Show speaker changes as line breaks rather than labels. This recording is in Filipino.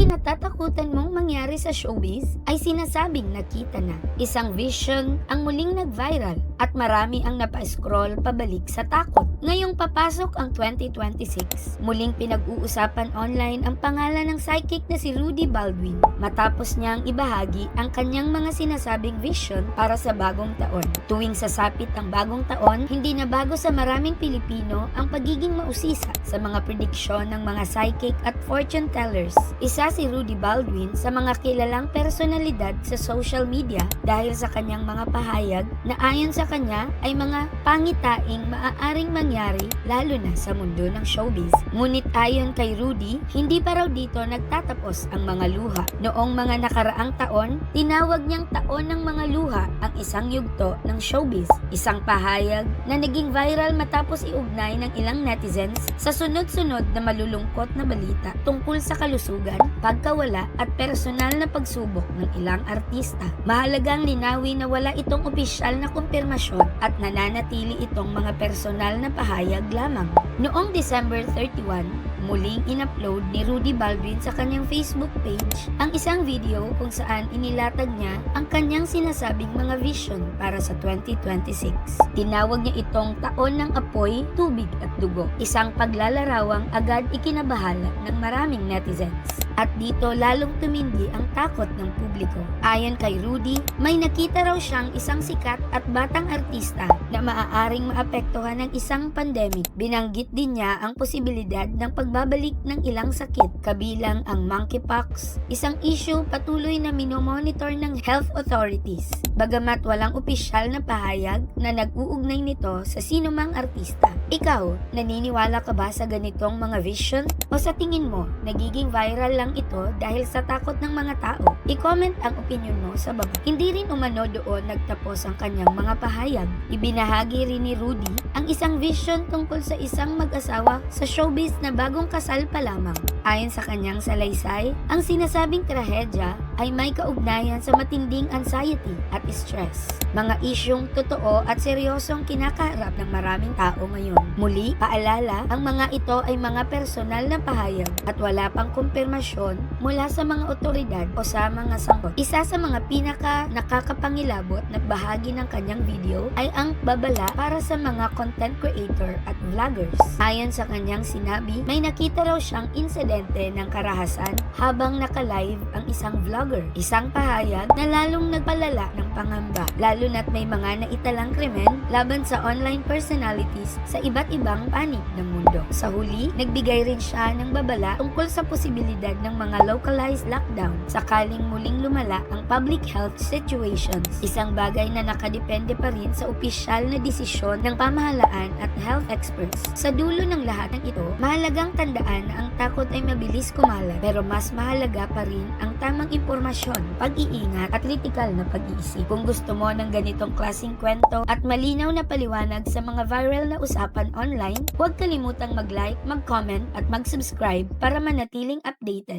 kinatatakutan mong mangyari sa showbiz ay sinasabing nakita na. Isang vision ang muling nag-viral at marami ang napa-scroll pabalik sa takot. Ngayong papasok ang 2026, muling pinag-uusapan online ang pangalan ng psychic na si Rudy Baldwin matapos niyang ibahagi ang kanyang mga sinasabing vision para sa bagong taon. Tuwing sasapit ang bagong taon, hindi na bago sa maraming Pilipino ang pagiging mausisa sa mga prediksyon ng mga psychic at fortune tellers. Isa si Rudy Baldwin sa mga kilalang personalidad sa social media dahil sa kanyang mga pahayag na ayon sa kanya ay mga pangitaing maaaring mangyari lalo na sa mundo ng showbiz. Ngunit ayon kay Rudy, hindi pa raw dito nagtatapos ang mga luha. Noong mga nakaraang taon, tinawag niyang taon ng mga luha ang isang yugto ng showbiz. Isang pahayag na naging viral matapos iugnay ng ilang netizens sa sunod-sunod na malulungkot na balita tungkol sa kalusugan, pagkawala at personal na pagsubok ng ilang artista. Mahalagang linawin na wala itong opisyal na kumpirmasyon at nananatili itong mga personal na pahayag lamang. Noong December 31, muling in-upload ni Rudy Baldwin sa kanyang Facebook page ang isang video kung saan inilatag niya ang kanyang sinasabing mga vision para sa 2026. Tinawag niya itong taon ng apoy, tubig at dugo, isang paglalarawang agad ikinabahala ng maraming netizens. At dito lalong tumindi ang takot ng publiko. Ayon kay Rudy, may nakita raw siyang isang sikat at batang artista na maaaring maapektuhan ng isang pandemic. Binanggit din niya ang posibilidad ng pagbabalik ng ilang sakit, kabilang ang monkeypox, isang issue patuloy na minomonitor ng health authorities. Bagamat walang opisyal na pahayag na nag-uugnay nito sa sinumang artista. Ikaw, naniniwala ka ba sa ganitong mga vision? O sa tingin mo, nagiging viral lang ito dahil sa takot ng mga tao? I-comment ang opinion mo sa baba. Hindi rin umano doon nagtapos ang kanyang mga pahayag. Ibinahagi rin ni Rudy ang isang vision tungkol sa isang mag-asawa sa showbiz na bagong kasal pa lamang. Ayon sa kanyang salaysay, ang sinasabing trahedya ay may kaugnayan sa matinding anxiety at stress. Mga isyong totoo at seryosong kinakaharap ng maraming tao ngayon. Muli, paalala, ang mga ito ay mga personal na pahayag at wala pang kumpirmasyon mula sa mga otoridad o sa mga sangkot. Isa sa mga pinaka nakakapangilabot na bahagi ng kanyang video ay ang babala para sa mga content creator at vloggers. Ayon sa kanyang sinabi, may nakita raw siyang insidente ng karahasan habang naka-live ang isang vlogger. Isang pahayag na lalong nagpalala ng pangamba, lalo na't may mga naitalang krimen laban sa online personalities sa iba't ibang panig ng mundo. Sa huli, nagbigay rin siya ng babala tungkol sa posibilidad ng mga localized lockdown sakaling muling lumala ang public health situations. Isang bagay na nakadepende pa rin sa opisyal na desisyon ng pamahalaan at health experts. Sa dulo ng lahat ng ito, mahalagang tandaan na ang takot ay mabilis kumalat, pero mas mahalaga pa rin ang tamang impormasyon, pag-iingat at kritikal na pag-iisip. Kung gusto mo ng ganitong klaseng kwento at malinaw na paliwanag sa mga viral na usapan online, huwag kalimutang mag-like, mag-comment at mag-subscribe para manatiling updated.